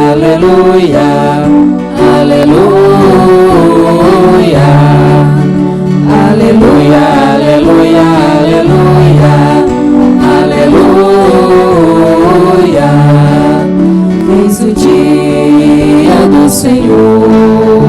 aleluia, aleluia, aleluia, aleluia, aleluia, aleluia. Eis o dia do Senhor,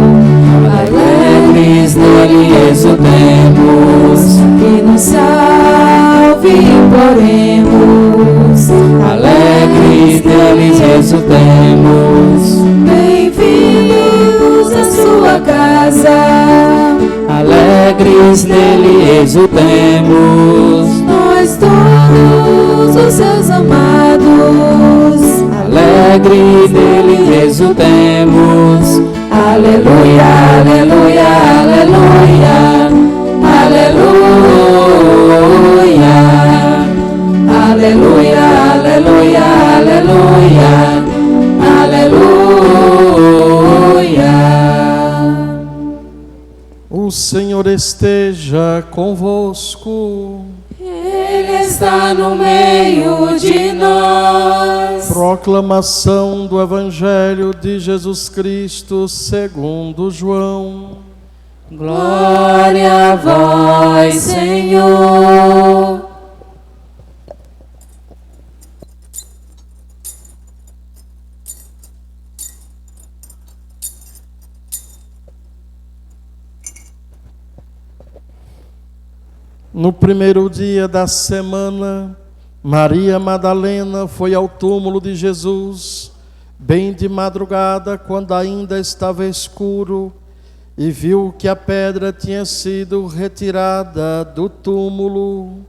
alegres nele exultemos, e nos salve imploremos, alegres nele exultemos. Bem-vindos à sua casa, alegres nele exultemos. Nós todos os seus amados, alegres nele exultemos. Aleluia, aleluia, aleluia, aleluia, aleluia, aleluia, aleluia, aleluia. O Senhor esteja convosco. Ele está no meio de nós. Proclamação do Evangelho de Jesus Cristo segundo João. Glória a vós, Senhor. No primeiro dia da semana, Maria Madalena foi ao túmulo de Jesus, bem de madrugada, quando ainda estava escuro, e viu que a pedra tinha sido retirada do túmulo.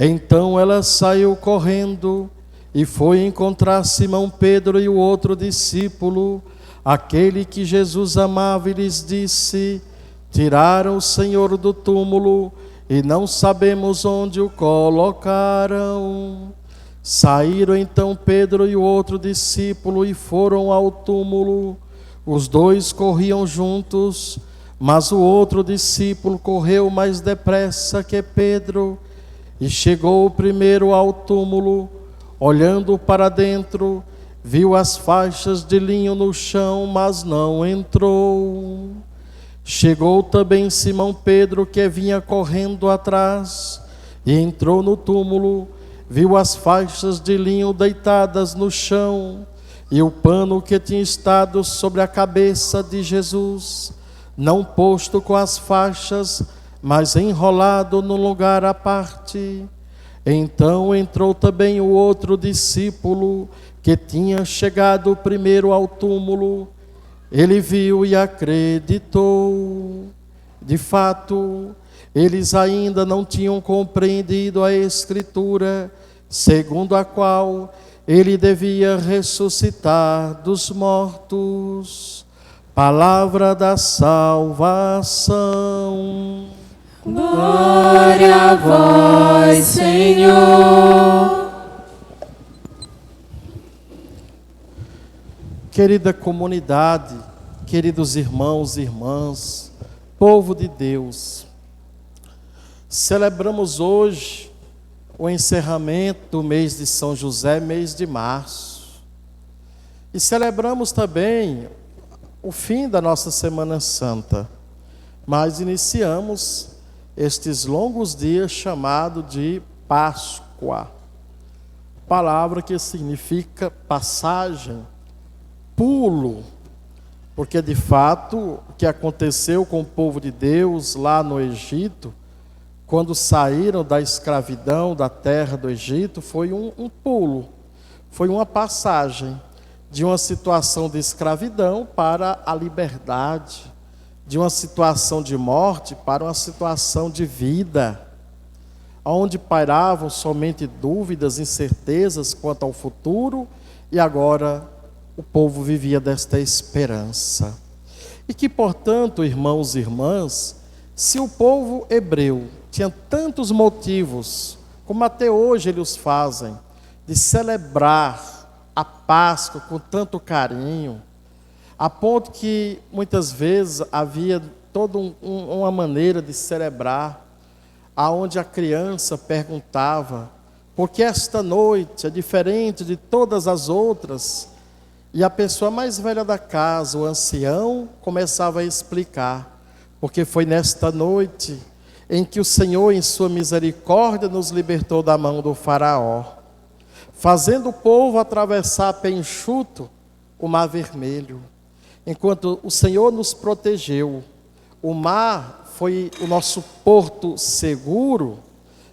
Então ela saiu correndo e foi encontrar Simão Pedro e o outro discípulo, aquele que Jesus amava, e lhes disse: tiraram o Senhor do túmulo e não sabemos onde o colocaram. Saíram então Pedro e o outro discípulo e foram ao túmulo. Os dois corriam juntos, mas o outro discípulo correu mais depressa que Pedro e chegou primeiro ao túmulo. Olhando para dentro, viu as faixas de linho no chão, mas não entrou. Chegou também Simão Pedro, que vinha correndo atrás, e entrou no túmulo, viu as faixas de linho deitadas no chão, e o pano que tinha estado sobre a cabeça de Jesus, não posto com as faixas, mas enrolado num lugar à parte. Então entrou também o outro discípulo, que tinha chegado primeiro ao túmulo. Ele viu e acreditou. De fato, eles ainda não tinham compreendido a Escritura, segundo a qual ele devia ressuscitar dos mortos. Palavra da salvação. Glória a vós, Senhor. Querida comunidade, queridos irmãos e irmãs, povo de Deus, celebramos hoje o encerramento do mês de São José, mês de março. E celebramos também o fim da nossa Semana Santa, mas iniciamos estes longos dias chamado de Páscoa, palavra que significa passagem, pulo, porque de fato o que aconteceu com o povo de Deus lá no Egito, quando saíram da escravidão da terra do Egito, foi um pulo, foi uma passagem de uma situação de escravidão para a liberdade, de uma situação de morte para uma situação de vida, onde pairavam somente dúvidas, incertezas quanto ao futuro, e agora o povo vivia desta esperança. E que, portanto, irmãos e irmãs, se o povo hebreu tinha tantos motivos, como até hoje eles fazem, de celebrar a Páscoa com tanto carinho, a ponto que muitas vezes havia toda uma maneira de celebrar, aonde a criança perguntava: por que esta noite é diferente de todas as outras? E a pessoa mais velha da casa, o ancião, começava a explicar, porque foi nesta noite em que o Senhor, em sua misericórdia, nos libertou da mão do faraó, fazendo o povo atravessar a pé enxuto o mar vermelho. Enquanto o Senhor nos protegeu, o mar foi o nosso porto seguro.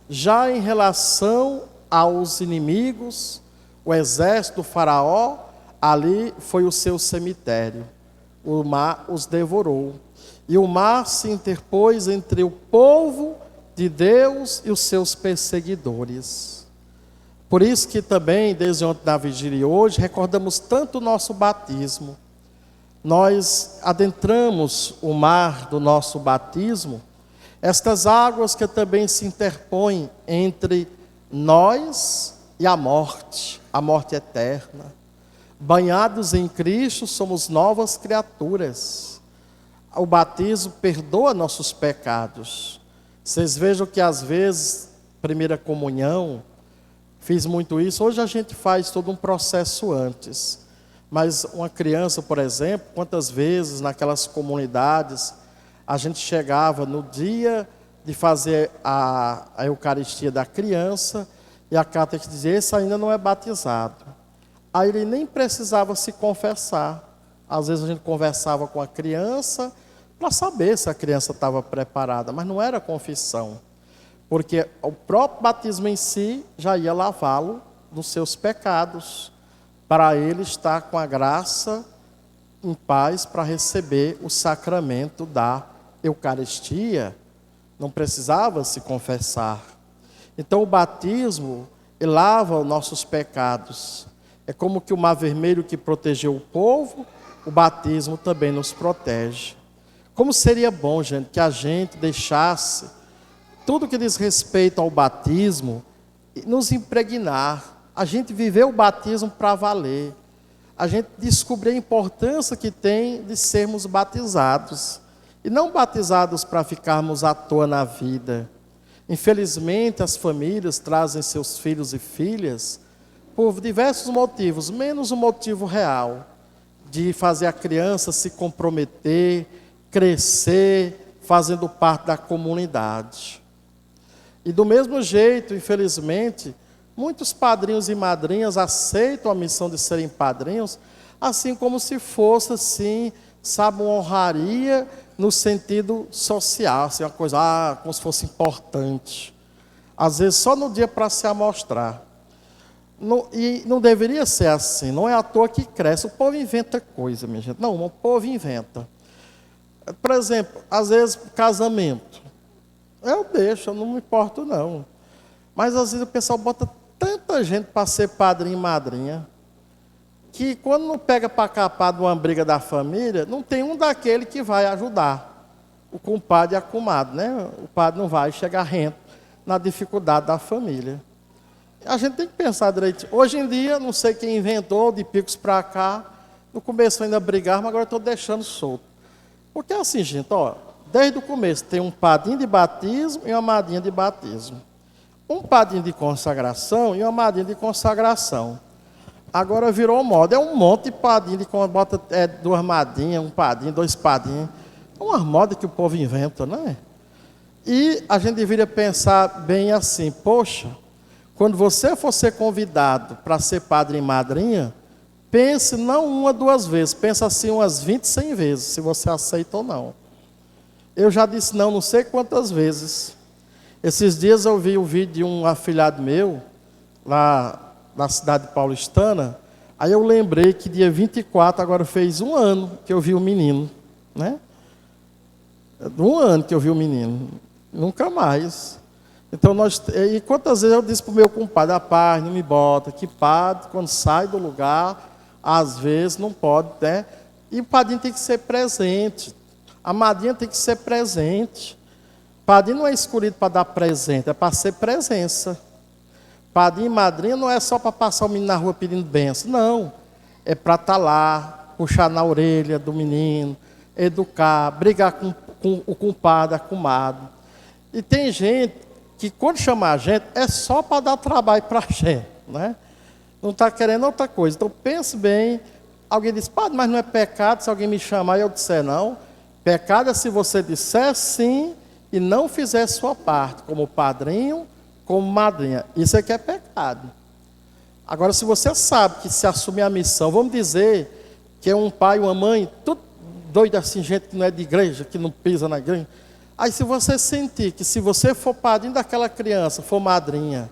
Já em relação aos inimigos, o exército do faraó, ali foi o seu cemitério. O mar os devorou. E o mar se interpôs entre o povo de Deus e os seus perseguidores. Por isso que também, desde ontem na vigília e hoje, recordamos tanto o nosso batismo. Nós adentramos o mar do nosso batismo, estas águas que também se interpõem entre nós e a morte eterna. Banhados em Cristo, somos novas criaturas. O batismo perdoa nossos pecados. Vocês vejam que às vezes, primeira comunhão, fiz muito isso, hoje a gente faz todo um processo antes. Mas uma criança, por exemplo, quantas vezes naquelas comunidades, a gente chegava no dia de fazer a Eucaristia da criança, e a catequista dizia, esse ainda não é batizado. Aí ele nem precisava se confessar. Às vezes a gente conversava com a criança para saber se a criança estava preparada, mas não era confissão, porque o próprio batismo em si já ia lavá-lo dos seus pecados, para ele estar com a graça em paz para receber o sacramento da Eucaristia. Não precisava se confessar. Então o batismo lava os nossos pecados. É como que o mar vermelho que protegeu o povo, o batismo também nos protege. Como seria bom, gente, que a gente deixasse tudo que diz respeito ao batismo nos impregnar. A gente viver o batismo para valer. A gente descobrir a importância que tem de sermos batizados. E não batizados para ficarmos à toa na vida. Infelizmente, as famílias trazem seus filhos e filhas por diversos motivos, menos o motivo real, de fazer a criança se comprometer, crescer, fazendo parte da comunidade. E do mesmo jeito, infelizmente, muitos padrinhos e madrinhas aceitam a missão de serem padrinhos, assim como se fosse, assim, sabe, uma honraria no sentido social, assim, uma coisa, como se fosse importante. Às vezes só no dia para se amostrar. E não deveria ser assim, não é à toa que cresce. O povo inventa coisa, minha gente. Não, o povo inventa. Por exemplo, às vezes, casamento. Eu deixo, eu não me importo, não. Mas às vezes o pessoal bota tanta gente para ser padrinho e madrinha, que quando não pega para capar de uma briga da família, não tem um daquele que vai ajudar. O compadre e a comadre, né? O padre não vai chegar rento na dificuldade da família. A gente tem que pensar direito. Hoje em dia, não sei quem inventou, de picos para cá, no começo ainda brigar, mas agora estou deixando solto. Porque é assim, gente, ó, desde o começo tem um padrinho de batismo e uma madrinha de batismo. Um padrinho de consagração e uma madrinha de consagração. Agora virou moda, é um monte de padrinho, bota duas madrinhas, um padrinho, dois padrinhos. É uma moda que o povo inventa, não é? E a gente deveria pensar bem assim, poxa, quando você for ser convidado para ser padre e madrinha, pense não uma, duas vezes, pense assim umas 20, 100 vezes, se você aceita ou não. Eu já disse não sei quantas vezes. Esses dias eu vi o vídeo de um afilhado meu, lá na cidade paulistana, aí eu lembrei que dia 24, agora fez um ano que eu vi o menino, né? Um ano que eu vi o menino, nunca mais. Então, e quantas vezes eu disse para o meu compadre, rapaz, não me bota, que padre, quando sai do lugar, às vezes não pode, né? E o padrinho tem que ser presente, a madrinha tem que ser presente. O padrinho não é escolhido para dar presente, é para ser presença. Padrinho e madrinha não é só para passar o menino na rua pedindo bênção, não. É para estar lá, puxar na orelha do menino, educar, brigar com o compadre, a comadre. E tem gente que quando chama a gente é só para dar trabalho para a gente, né? Não está querendo outra coisa. Então pense bem Alguém diz, padre, mas não é pecado se alguém me chamar e eu disser não. Pecado é se você disser sim e não fizer sua parte, como padrinho, como madrinha. Isso é que é pecado. Agora, se você sabe que se assumir a missão, vamos dizer que é um pai, uma mãe, tudo doido assim, gente que não é de igreja, que não pisa na igreja. Aí se você sentir que se você for padrinho daquela criança, for madrinha,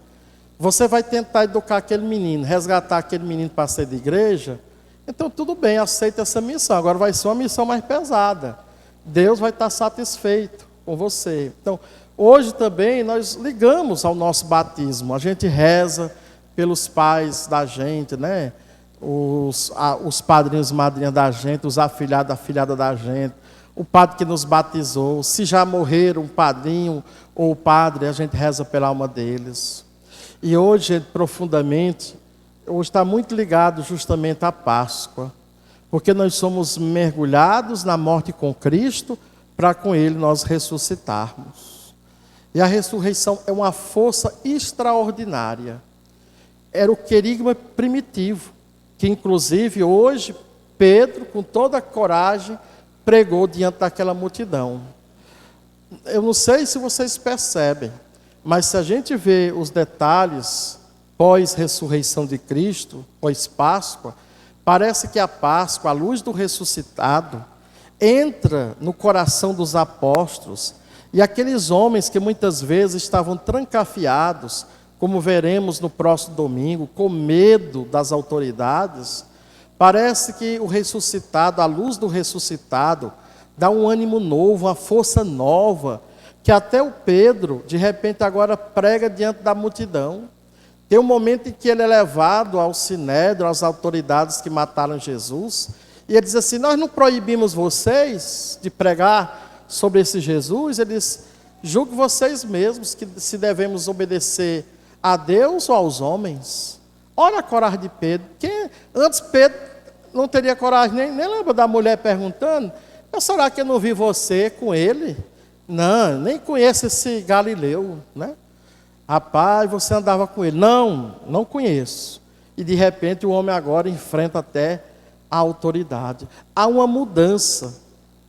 você vai tentar educar aquele menino, resgatar aquele menino para ser de igreja, então tudo bem, aceita essa missão. Agora vai ser uma missão mais pesada. Deus vai estar satisfeito com você. Então, hoje também nós ligamos ao nosso batismo. A gente reza pelos pais da gente, né? Os padrinhos e madrinhas da gente, os afilhados, afilhada da gente, o padre que nos batizou. Se já morreram um padrinho ou o padre, a gente reza pela alma deles. E hoje, profundamente, hoje está muito ligado justamente à Páscoa, porque nós somos mergulhados na morte com Cristo, para com Ele nós ressuscitarmos. E a ressurreição é uma força extraordinária. Era o querigma primitivo, que inclusive hoje Pedro, com toda a coragem, pregou diante daquela multidão. Eu não sei se vocês percebem, mas se a gente vê os detalhes pós-ressurreição de Cristo, pós-Páscoa, parece que a Páscoa, a luz do ressuscitado, entra no coração dos apóstolos, e aqueles homens que muitas vezes estavam trancafiados, como veremos no próximo domingo, com medo das autoridades, parece que o ressuscitado, a luz do ressuscitado, dá um ânimo novo, uma força nova, que até o Pedro, de repente, agora prega diante da multidão. Tem um momento em que ele é levado ao sinédrio, às autoridades que mataram Jesus, e ele diz assim, nós não proibimos vocês de pregar sobre esse Jesus? Ele diz, julgue vocês mesmos que se devemos obedecer a Deus ou aos homens. Olha a coragem de Pedro. Antes Pedro não teria coragem, nem lembra da mulher perguntando, será que eu não vi você com ele? Não, nem conheço esse Galileu, né? Rapaz, você andava com ele. Não conheço. E de repente o homem agora enfrenta até a autoridade. Há uma mudança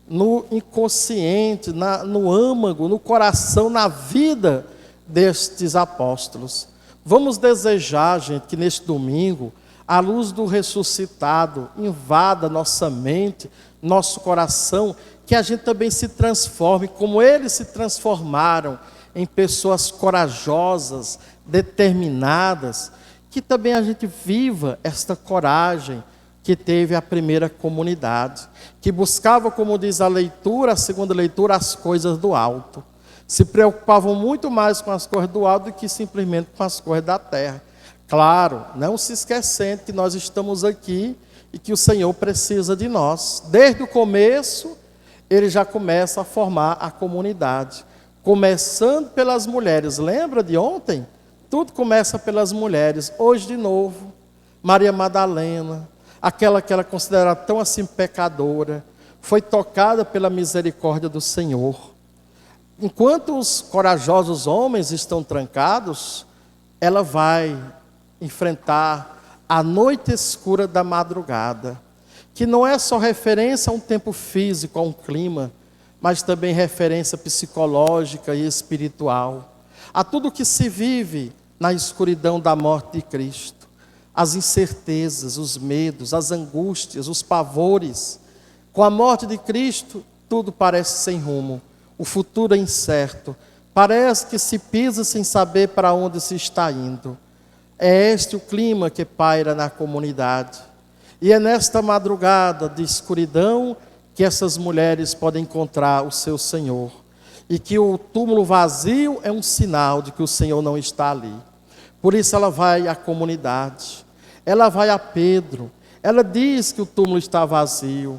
no inconsciente, no âmago, no coração, na vida destes apóstolos. Vamos desejar, gente, que neste domingo a luz do ressuscitado invada nossa mente, nosso coração, que a gente também se transforme, como eles se transformaram em pessoas corajosas, determinadas, que também a gente viva esta coragem que teve a primeira comunidade, que buscava, como diz a leitura, a segunda leitura, as coisas do alto. Se preocupavam muito mais com as coisas do alto do que simplesmente com as coisas da terra. Claro, não se esquecendo que nós estamos aqui e que o Senhor precisa de nós. Desde o começo, Ele já começa a formar a comunidade. Começando pelas mulheres. Lembra de ontem? Tudo começa pelas mulheres. Hoje, de novo, Maria Madalena, aquela que ela considera tão assim pecadora, foi tocada pela misericórdia do Senhor. Enquanto os corajosos homens estão trancados, ela vai enfrentar a noite escura da madrugada, que não é só referência a um tempo físico, a um clima, mas também referência psicológica e espiritual, a tudo que se vive na escuridão da morte de Cristo, as incertezas, os medos, as angústias, os pavores. Com a morte de Cristo, tudo parece sem rumo, o futuro é incerto, parece que se pisa sem saber para onde se está indo. É este o clima que paira na comunidade. E é nesta madrugada de escuridão que essas mulheres podem encontrar o seu Senhor. E que o túmulo vazio é um sinal de que o Senhor não está ali. Por isso ela vai à comunidade. Ela vai a Pedro. Ela diz que o túmulo está vazio.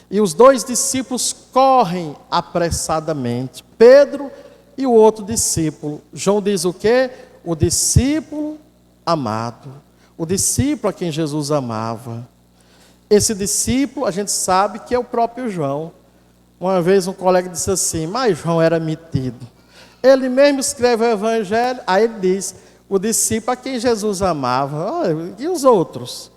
E os dois discípulos correm apressadamente. Pedro e o outro discípulo. João diz o quê? O discípulo amado. O discípulo a quem Jesus amava. Esse discípulo, a gente sabe que é o próprio João. Uma vez um colega disse assim, mas João era metido. Ele mesmo escreve o evangelho, aí ele diz, o discípulo a quem Jesus amava. E os outros?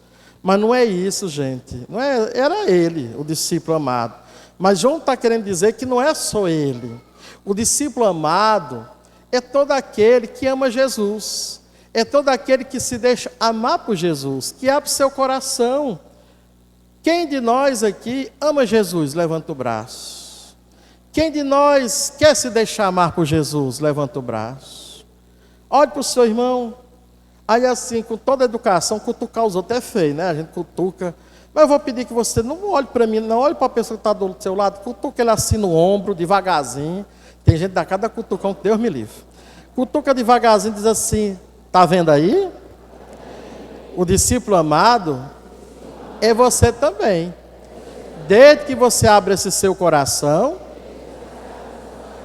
Mas não é isso, gente. Não é, era ele, o discípulo amado. Mas João está querendo dizer que não é só ele. O discípulo amado é todo aquele que ama Jesus. É todo aquele que se deixa amar por Jesus, que abre seu coração. Quem de nós aqui ama Jesus? Levanta o braço. Quem de nós quer se deixar amar por Jesus? Levanta o braço. Olhe para o seu irmão. Aí assim, com toda a educação, cutucar os outros é feio, né? A gente cutuca. Mas eu vou pedir que você não olhe para mim, não olhe para a pessoa que está do seu lado, cutuca ele assim no ombro, devagarzinho. Tem gente da cada cutucão que Deus me livre. Cutuca devagarzinho e diz assim, está vendo aí? O discípulo amado é você também. Desde que você abre esse seu coração,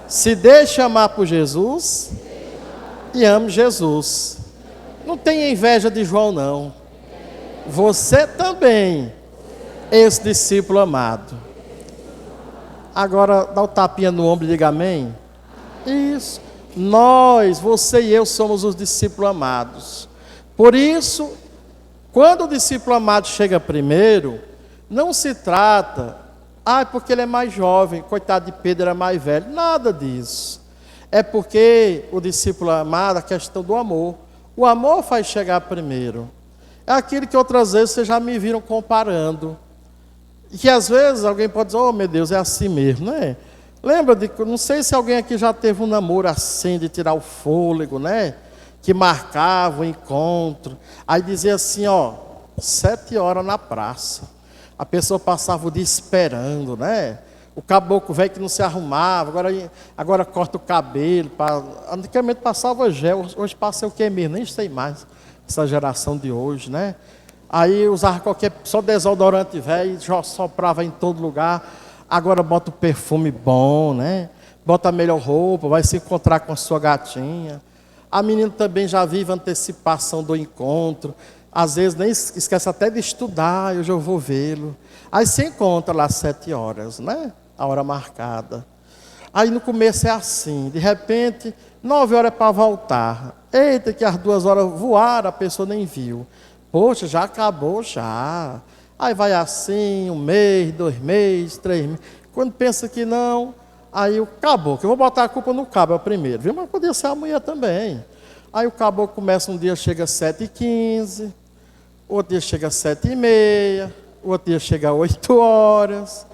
se deixe amar por Jesus e ame Jesus. Não tenha inveja de João, não. Você também é esse discípulo amado. Agora, dá o tapinha no ombro e diga amém. Isso. Nós, você e eu, somos os discípulos amados. Por isso, quando o discípulo amado chega primeiro, não se trata, porque ele é mais jovem, coitado de Pedro, era mais velho. Nada disso. É porque o discípulo amado, a questão do amor. O amor faz chegar primeiro. É aquilo que outras vezes vocês já me viram comparando. E que às vezes alguém pode dizer, oh meu Deus, é assim mesmo, né? Lembra de, não sei se alguém aqui já teve um namoro assim, de tirar o fôlego, né? Que marcava o encontro. Aí dizia assim, 7 horas na praça. A pessoa passava o dia esperando, né? O caboclo velho que não se arrumava, agora corta o cabelo. Antigamente passava gel, hoje passa o que mesmo? Nem sei mais, essa geração de hoje, né? Aí usava só desodorante velho, já soprava em todo lugar. Agora bota o perfume bom, né? Bota a melhor roupa, vai se encontrar com a sua gatinha. A menina também já vive a antecipação do encontro. Às vezes nem esquece até de estudar, eu já vou vê-lo. Aí se encontra lá às 7 horas, né? A hora marcada. Aí no começo é assim, de repente, 9 horas é para voltar. Eita, que as 2 horas voaram, a pessoa nem viu. Poxa, já acabou, já. Aí vai assim, 1 mês, 2 meses, 3 meses. Quando pensa que não, aí o caboclo, eu vou botar a culpa no cabo, é o primeiro, viu? Mas podia ser a mulher também. Aí o caboclo começa, um dia chega às 7h15, outro dia chega às 7h30, outro dia chega às 8 horas.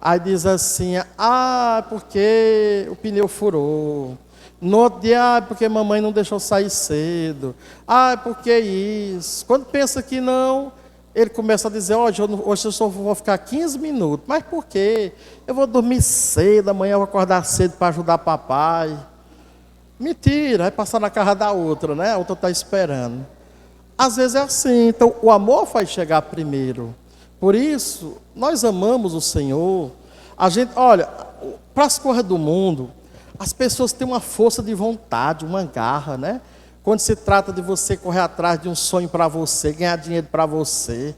Aí diz assim, porque o pneu furou. No outro dia, porque mamãe não deixou sair cedo. Porque isso. Quando pensa que não, ele começa a dizer, hoje eu só vou ficar 15 minutos. Mas por quê? Eu vou dormir cedo, amanhã eu vou acordar cedo para ajudar papai. Mentira, vai passar na casa da outra, né? A outra está esperando. Às vezes é assim, então o amor faz chegar primeiro. Por isso, nós amamos o Senhor. A gente, olha, para as coisas do mundo, as pessoas têm uma força de vontade, uma garra, né? Quando se trata de você correr atrás de um sonho para você, ganhar dinheiro para você,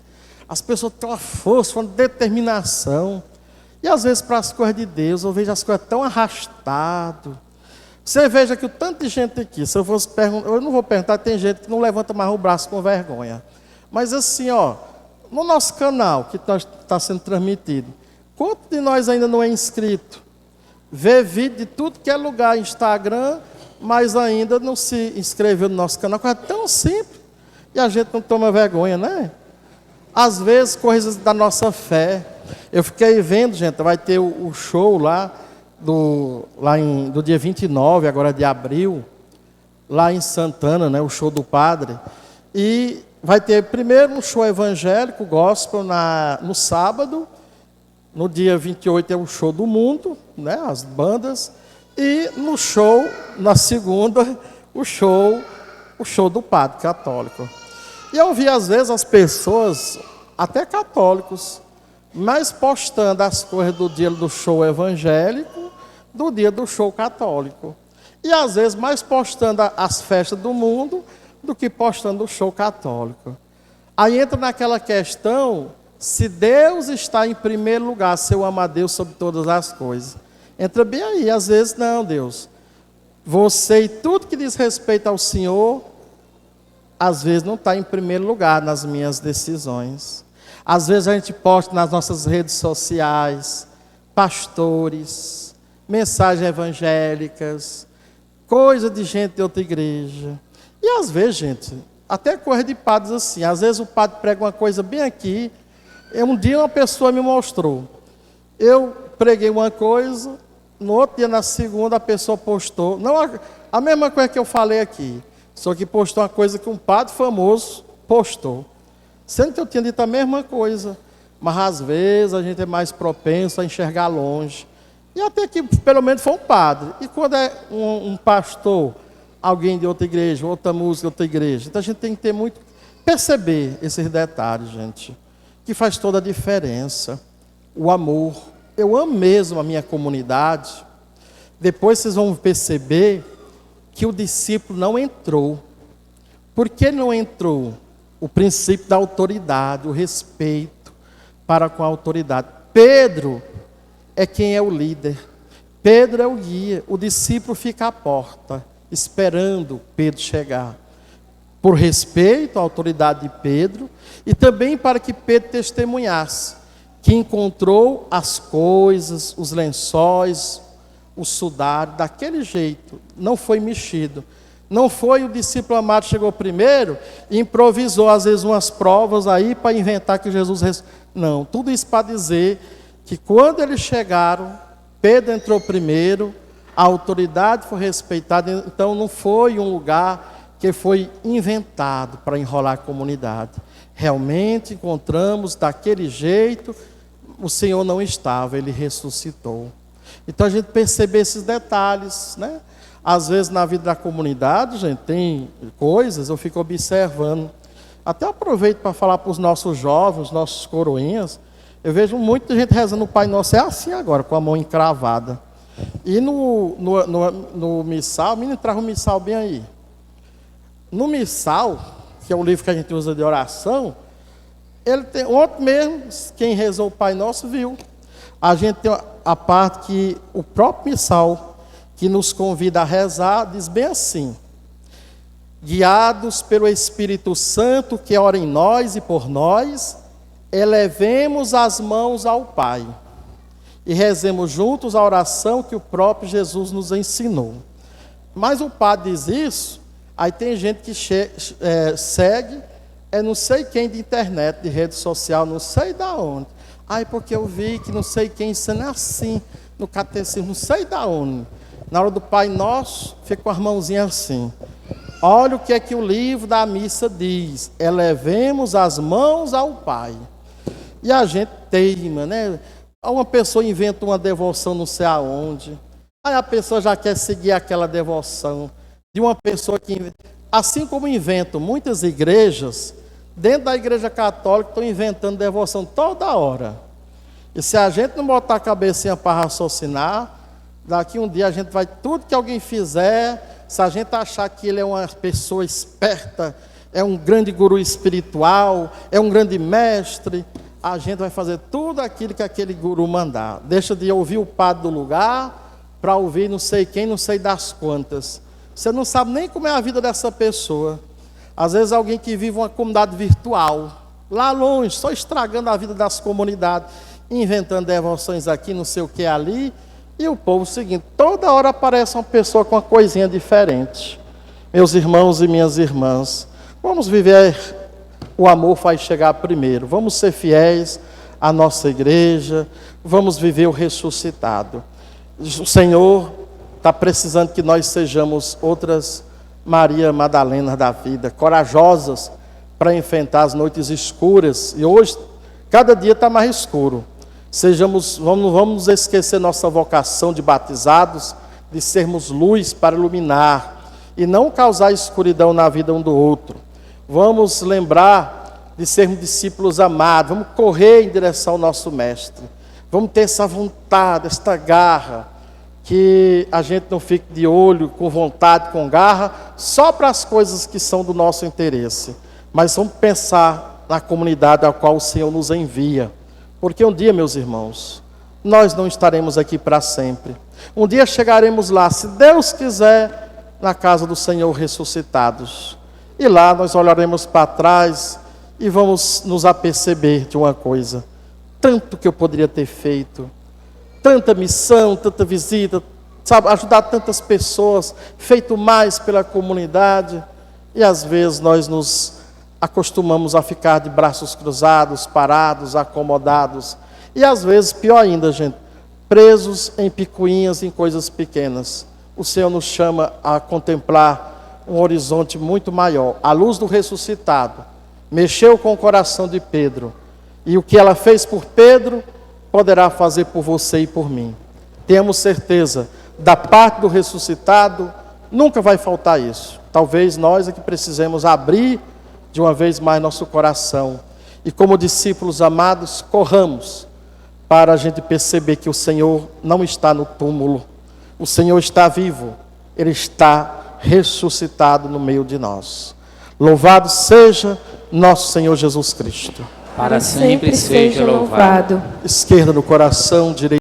as pessoas têm uma força, uma determinação. E às vezes para as coisas de Deus, eu vejo as coisas tão arrastadas. Você veja que o tanto de gente aqui, se eu fosse perguntar, eu não vou perguntar, tem gente que não levanta mais o braço com vergonha. Mas assim, no nosso canal que está sendo transmitido, quanto de nós ainda não é inscrito? Vê vídeo de tudo que é lugar, Instagram, mas ainda não se inscreveu no nosso canal, coisa tão simples, e a gente não toma vergonha, né? Às vezes, coisas da nossa fé. Eu fiquei vendo, gente, vai ter o show do dia 29, agora de abril, lá em Santana, né, o show do padre. E vai ter primeiro um show evangélico, gospel, no sábado. No dia 28 é o show do mundo, né, as bandas. E no show, na segunda, o show do padre católico. E eu vi às vezes as pessoas, até católicos, mais postando as coisas do dia do show evangélico do dia do show católico. E às vezes mais postando as festas do mundo do que postando o show católico. Aí entra naquela questão, se Deus está em primeiro lugar, se eu amo a Deus sobre todas as coisas. Entra bem aí, às vezes não, Deus. Você e tudo que diz respeito ao Senhor, às vezes não está em primeiro lugar nas minhas decisões. Às vezes a gente posta nas nossas redes sociais, pastores, mensagens evangélicas, coisa de gente de outra igreja. E às vezes, gente, até coisa de padres assim, às vezes o padre prega uma coisa bem aqui. Um dia uma pessoa me mostrou, eu preguei uma coisa, no outro dia, na segunda, a pessoa postou, não a mesma coisa que eu falei aqui, só que postou uma coisa que um padre famoso postou. Sendo que eu tinha dito a mesma coisa, mas às vezes a gente é mais propenso a enxergar longe. E até que pelo menos foi um padre. E quando é um pastor, alguém de outra igreja, outra música, outra igreja, então a gente tem que ter muito, perceber esses detalhes, gente, que faz toda a diferença. O amor. Eu amo mesmo a minha comunidade. Depois vocês vão perceber que o discípulo não entrou. Por que não entrou? O princípio da autoridade, o respeito para com a autoridade. Pedro é quem é o líder. Pedro é o guia. O discípulo fica à porta, esperando Pedro chegar. Por respeito à autoridade de Pedro e também para que Pedro testemunhasse que encontrou as coisas, os lençóis, o sudário, daquele jeito, não foi mexido. Não foi o discípulo amado chegou primeiro e improvisou, às vezes, umas provas aí para inventar que Jesus... Não, tudo isso para dizer que quando eles chegaram, Pedro entrou primeiro, a autoridade foi respeitada, então não foi um lugar que foi inventado para enrolar a comunidade. Realmente encontramos daquele jeito, o Senhor não estava, Ele ressuscitou. Então a gente percebe esses detalhes, né? Às vezes na vida da comunidade, gente, tem coisas, eu fico observando. Até aproveito para falar para os nossos jovens, nossos coroinhas. Eu vejo muita gente rezando o Pai Nosso, é assim agora, com a mão encravada. E no missal, menino, traz o missal bem aí. No missal, que é o livro que a gente usa de oração, ele tem, ontem mesmo, quem rezou o Pai Nosso viu. A gente tem a parte que o próprio missal, que nos convida a rezar, diz bem assim: guiados pelo Espírito Santo que ora em nós e por nós, elevemos as mãos ao Pai e rezemos juntos a oração que o próprio Jesus nos ensinou. Mas o padre diz isso, aí tem gente que segue, não sei quem de internet, de rede social, não sei da onde. Ai, porque eu vi que não sei quem ensina assim, no catecismo, não sei da onde. Na hora do Pai Nosso, fica com as mãozinhas assim. Olha o que é que o livro da missa diz. Elevemos as mãos ao Pai. E a gente teima, né? Uma pessoa inventa uma devoção não sei aonde. Aí a pessoa já quer seguir aquela devoção. De uma pessoa que... Assim como inventam muitas igrejas, dentro da igreja católica estão inventando devoção toda hora. E se a gente não botar a cabecinha para raciocinar, daqui um dia a gente vai, tudo que alguém fizer, se a gente achar que ele é uma pessoa esperta, é um grande guru espiritual, é um grande mestre, a gente vai fazer tudo aquilo que aquele guru mandar. Deixa de ouvir o padre do lugar, para ouvir não sei quem, não sei das quantas. Você não sabe nem como é a vida dessa pessoa. Às vezes alguém que vive uma comunidade virtual, lá longe, só estragando a vida das comunidades, inventando devoções aqui, não sei o que ali. E o povo seguinte, toda hora aparece uma pessoa com uma coisinha diferente. Meus irmãos e minhas irmãs, vamos viver, o amor faz chegar primeiro. Vamos ser fiéis à nossa igreja, vamos viver o ressuscitado. O Senhor está precisando que nós sejamos outras Maria Madalena da vida, corajosas para enfrentar as noites escuras. E hoje, cada dia está mais escuro. Vamos esquecer nossa vocação de batizados, de sermos luz para iluminar e não causar escuridão na vida um do outro. Vamos lembrar de sermos discípulos amados, vamos correr em direção ao nosso Mestre. Vamos ter essa vontade, esta garra, que a gente não fique de olho, com vontade, com garra, só para as coisas que são do nosso interesse. Mas vamos pensar na comunidade a qual o Senhor nos envia. Porque um dia, meus irmãos, nós não estaremos aqui para sempre. Um dia chegaremos lá, se Deus quiser, na casa do Senhor ressuscitados. E lá nós olharemos para trás e vamos nos aperceber de uma coisa: tanto que eu poderia ter feito, tanta missão, tanta visita, sabe, ajudar tantas pessoas, feito mais pela comunidade, e às vezes nós nos acostumamos a ficar de braços cruzados, parados, acomodados, e às vezes, pior ainda, gente, presos em picuinhas, em coisas pequenas. O Senhor nos chama a contemplar um horizonte muito maior. A luz do ressuscitado mexeu com o coração de Pedro, e o que ela fez por Pedro, poderá fazer por você e por mim. Temos certeza, da parte do ressuscitado, nunca vai faltar isso. Talvez nós é que precisemos abrir de uma vez mais nosso coração, e como discípulos amados, corramos para a gente perceber que o Senhor não está no túmulo, o Senhor está vivo, Ele está ressuscitado no meio de nós. Louvado seja nosso Senhor Jesus Cristo. Para sempre seja louvado. Esquerda no coração, direita